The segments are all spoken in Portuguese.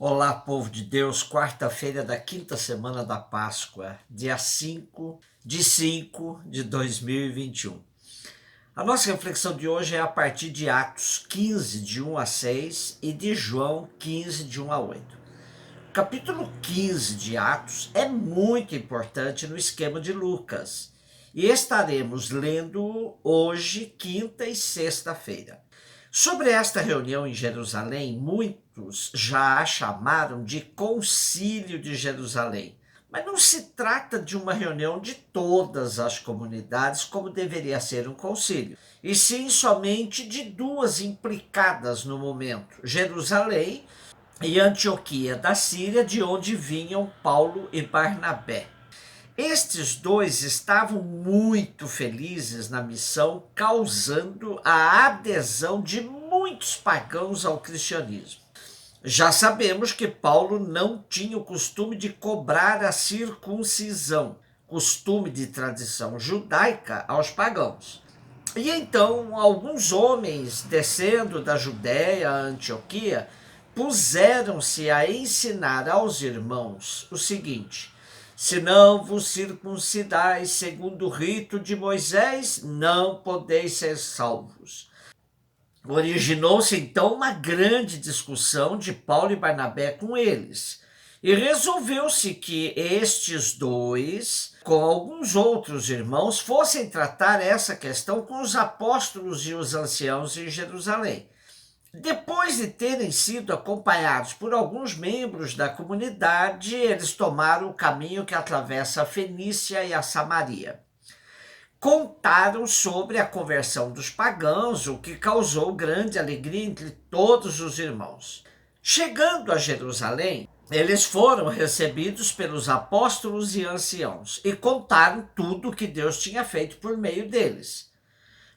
Olá, povo de Deus, quarta-feira da quinta semana da Páscoa, dia 5 de 2021. A nossa reflexão de hoje é a partir de Atos 15, de 1 a 6 e de João 15, de 1 a 8. O capítulo 15 de Atos é muito importante no esquema de Lucas e estaremos lendo hoje, quinta e sexta-feira. Sobre esta reunião em Jerusalém, muitos já a chamaram de Concílio de Jerusalém. Mas não se trata de uma reunião de todas as comunidades, como deveria ser um concílio, e sim somente de duas implicadas no momento: Jerusalém e Antioquia da Síria, de onde vinham Paulo e Barnabé. Estes dois estavam muito felizes na missão, causando a adesão de muitos pagãos ao cristianismo. Já sabemos que Paulo não tinha o costume de cobrar a circuncisão, costume de tradição judaica, aos pagãos. E então alguns homens, descendo da Judéia a Antioquia, puseram-se a ensinar aos irmãos o seguinte: se não vos circuncidais segundo o rito de Moisés, não podeis ser salvos. Originou-se então uma grande discussão de Paulo e Barnabé com eles. E resolveu-se que estes dois, com alguns outros irmãos, fossem tratar essa questão com os apóstolos e os anciãos em Jerusalém. Depois de terem sido acompanhados por alguns membros da comunidade, eles tomaram o caminho que atravessa a Fenícia e a Samaria. Contaram sobre a conversão dos pagãos, o que causou grande alegria entre todos os irmãos. Chegando a Jerusalém, eles foram recebidos pelos apóstolos e anciãos e contaram tudo o que Deus tinha feito por meio deles.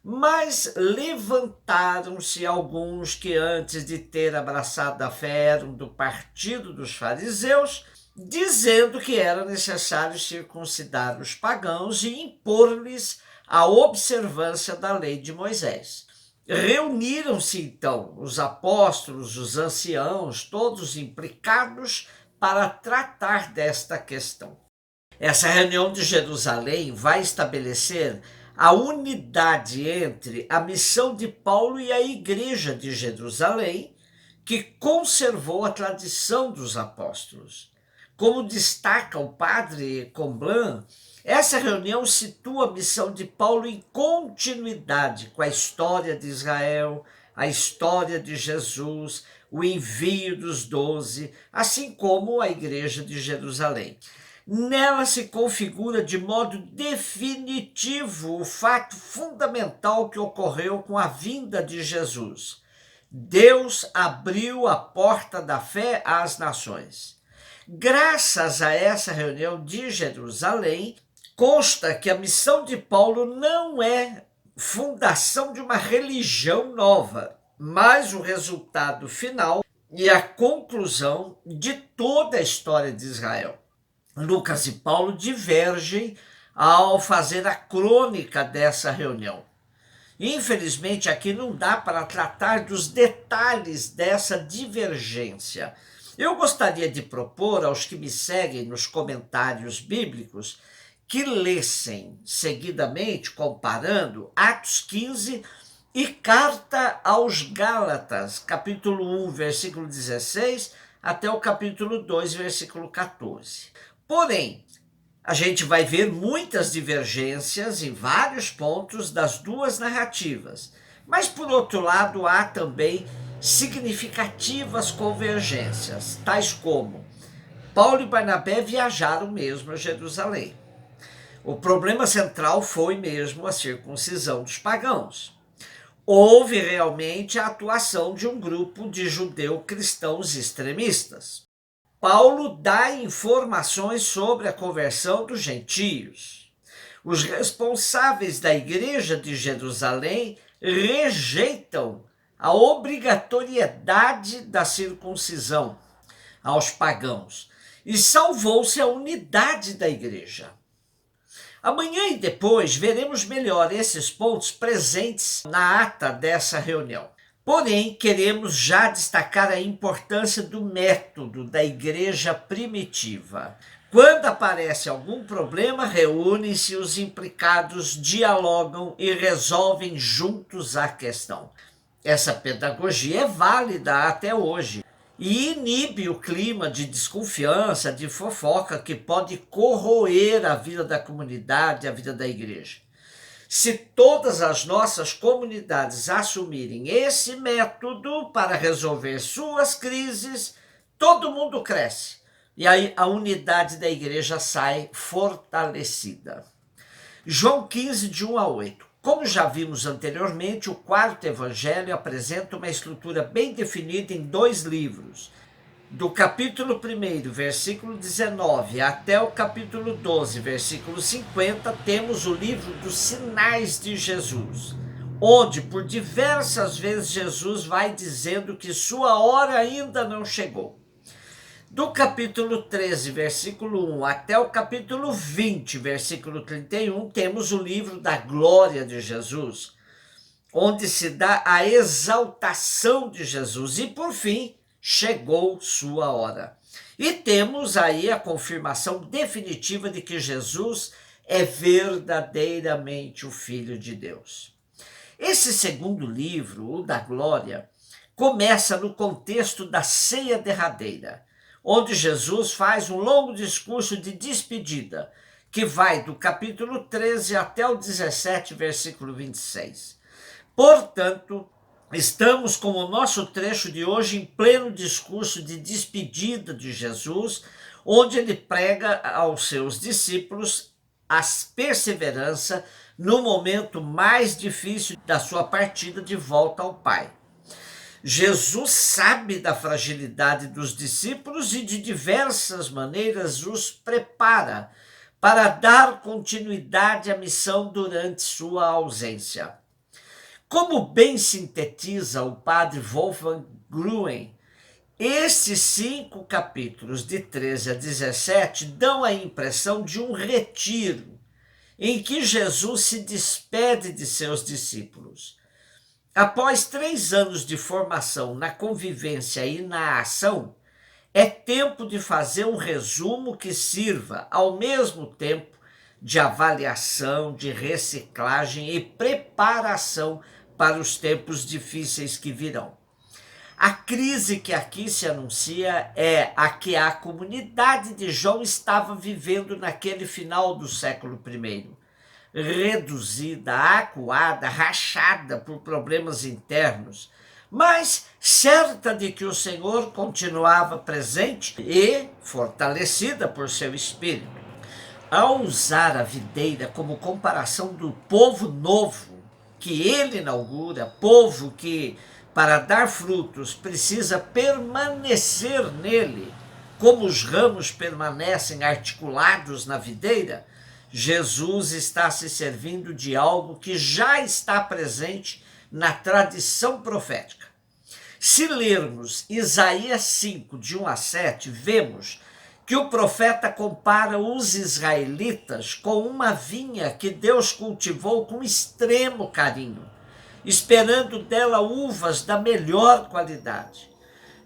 Mas levantaram-se alguns que antes de ter abraçado a fé eram do partido dos fariseus, dizendo que era necessário circuncidar os pagãos e impor-lhes a observância da lei de Moisés. Reuniram-se então os apóstolos, os anciãos, todos implicados, para tratar desta questão. Essa reunião de Jerusalém vai estabelecer a unidade entre a missão de Paulo e a igreja de Jerusalém, que conservou a tradição dos apóstolos. Como destaca o padre Comblan, essa reunião situa a missão de Paulo em continuidade com a história de Israel, a história de Jesus, o envio dos 12, assim como a igreja de Jerusalém. Nela se configura de modo definitivo o fato fundamental que ocorreu com a vinda de Jesus. Deus abriu a porta da fé às nações. Graças a essa reunião de Jerusalém, consta que a missão de Paulo não é fundação de uma religião nova, mas o resultado final e a conclusão de toda a história de Israel. Lucas e Paulo divergem ao fazer a crônica dessa reunião. Infelizmente, aqui não dá para tratar dos detalhes dessa divergência. Eu gostaria de propor aos que me seguem nos comentários bíblicos que lessem seguidamente, comparando, Atos 15 e Carta aos Gálatas, capítulo 1, versículo 16, até o capítulo 2, versículo 14. Porém, a gente vai ver muitas divergências em vários pontos das duas narrativas. Mas, por outro lado, há também significativas convergências, tais como Paulo e Barnabé viajaram mesmo a Jerusalém. O problema central foi mesmo a circuncisão dos pagãos. Houve realmente a atuação de um grupo de judeu-cristãos extremistas. Paulo dá informações sobre a conversão dos gentios. Os responsáveis da igreja de Jerusalém rejeitam a obrigatoriedade da circuncisão aos pagãos e salvou-se a unidade da igreja. Amanhã e depois veremos melhor esses pontos presentes na ata dessa reunião. Porém, queremos já destacar a importância do método da igreja primitiva. Quando aparece algum problema, reúnem-se os implicados, dialogam e resolvem juntos a questão. Essa pedagogia é válida até hoje e inibe o clima de desconfiança, de fofoca que pode corroer a vida da comunidade, a vida da igreja. Se todas as nossas comunidades assumirem esse método para resolver suas crises, todo mundo cresce. E aí a unidade da igreja sai fortalecida. João 15, de 1 a 8. Como já vimos anteriormente, o quarto evangelho apresenta uma estrutura bem definida em 2 livros. Do capítulo 1, versículo 19, até o capítulo 12, versículo 50, temos o livro dos sinais de Jesus, onde por diversas vezes Jesus vai dizendo que sua hora ainda não chegou. Do capítulo 13, versículo 1, até o capítulo 20, versículo 31, temos o livro da glória de Jesus, onde se dá a exaltação de Jesus. E por fim, chegou sua hora. E temos aí a confirmação definitiva de que Jesus é verdadeiramente o Filho de Deus. Esse segundo livro, o da glória, começa no contexto da ceia derradeira, onde Jesus faz um longo discurso de despedida, que vai do capítulo 13 até o 17, versículo 26. Portanto, estamos com o nosso trecho de hoje em pleno discurso de despedida de Jesus, onde ele prega aos seus discípulos a perseverança no momento mais difícil da sua partida de volta ao Pai. Jesus sabe da fragilidade dos discípulos e de diversas maneiras os prepara para dar continuidade à missão durante sua ausência. Como bem sintetiza o padre Wolfgang Gruen, esses 5 capítulos de 13 a 17 dão a impressão de um retiro, em que Jesus se despede de seus discípulos. Após 3 anos de formação na convivência e na ação, é tempo de fazer um resumo que sirva, ao mesmo tempo, de avaliação, de reciclagem e preparação para os tempos difíceis que virão. A crise que aqui se anuncia é a que a comunidade de João estava vivendo naquele final do século I. Reduzida, acuada, rachada por problemas internos, mas certa de que o Senhor continuava presente e fortalecida por seu Espírito. Ao usar a videira como comparação do povo novo que ele inaugura, povo que, para dar frutos, precisa permanecer nele, como os ramos permanecem articulados na videira, Jesus está se servindo de algo que já está presente na tradição profética. Se lermos Isaías 5, de 1 a 7, vemos que o profeta compara os israelitas com uma vinha que Deus cultivou com extremo carinho, esperando dela uvas da melhor qualidade.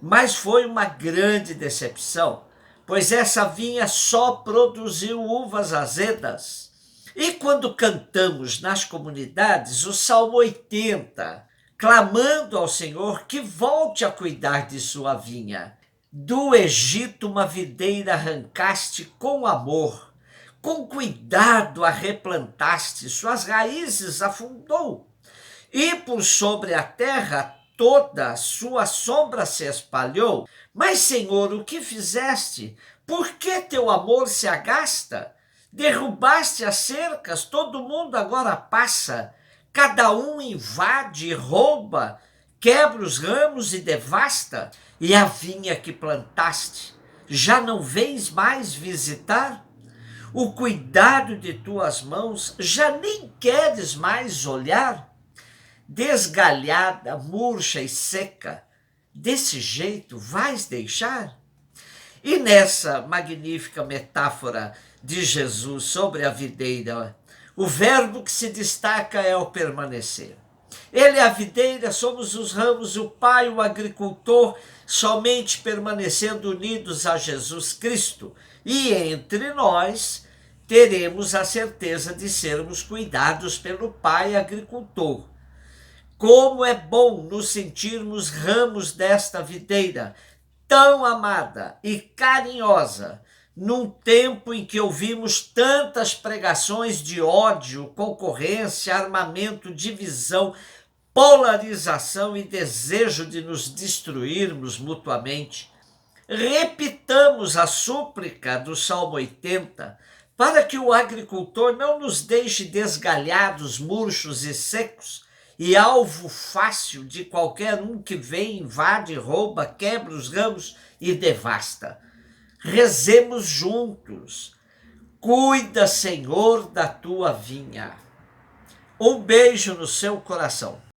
Mas foi uma grande decepção, pois essa vinha só produziu uvas azedas. E quando cantamos nas comunidades o Salmo 80, clamando ao Senhor que volte a cuidar de sua vinha, do Egito uma videira arrancaste com amor, com cuidado a replantaste, suas raízes afundou, e por sobre a terra toda sua sombra se espalhou. Mas, Senhor, o que fizeste? Por que teu amor se agasta? Derrubaste as cercas, todo mundo agora passa, cada um invade e rouba, quebra os ramos e devasta, e a vinha que plantaste, já não vens mais visitar? O cuidado de tuas mãos, já nem queres mais olhar? Desgalhada, murcha e seca, desse jeito vais deixar? E nessa magnífica metáfora de Jesus sobre a videira, o verbo que se destaca é o permanecer. Ele é a videira, somos os ramos, o Pai, o agricultor, somente permanecendo unidos a Jesus Cristo. E entre nós teremos a certeza de sermos cuidados pelo Pai agricultor. Como é bom nos sentirmos ramos desta videira, tão amada e carinhosa, num tempo em que ouvimos tantas pregações de ódio, concorrência, armamento, divisão, polarização e desejo de nos destruirmos mutuamente. Repitamos a súplica do Salmo 80, para que o agricultor não nos deixe desgalhados, murchos e secos, e alvo fácil de qualquer um que vem, invade, rouba, quebra os ramos e devasta. Rezemos juntos. Cuida, Senhor, da tua vinha. Um beijo no seu coração.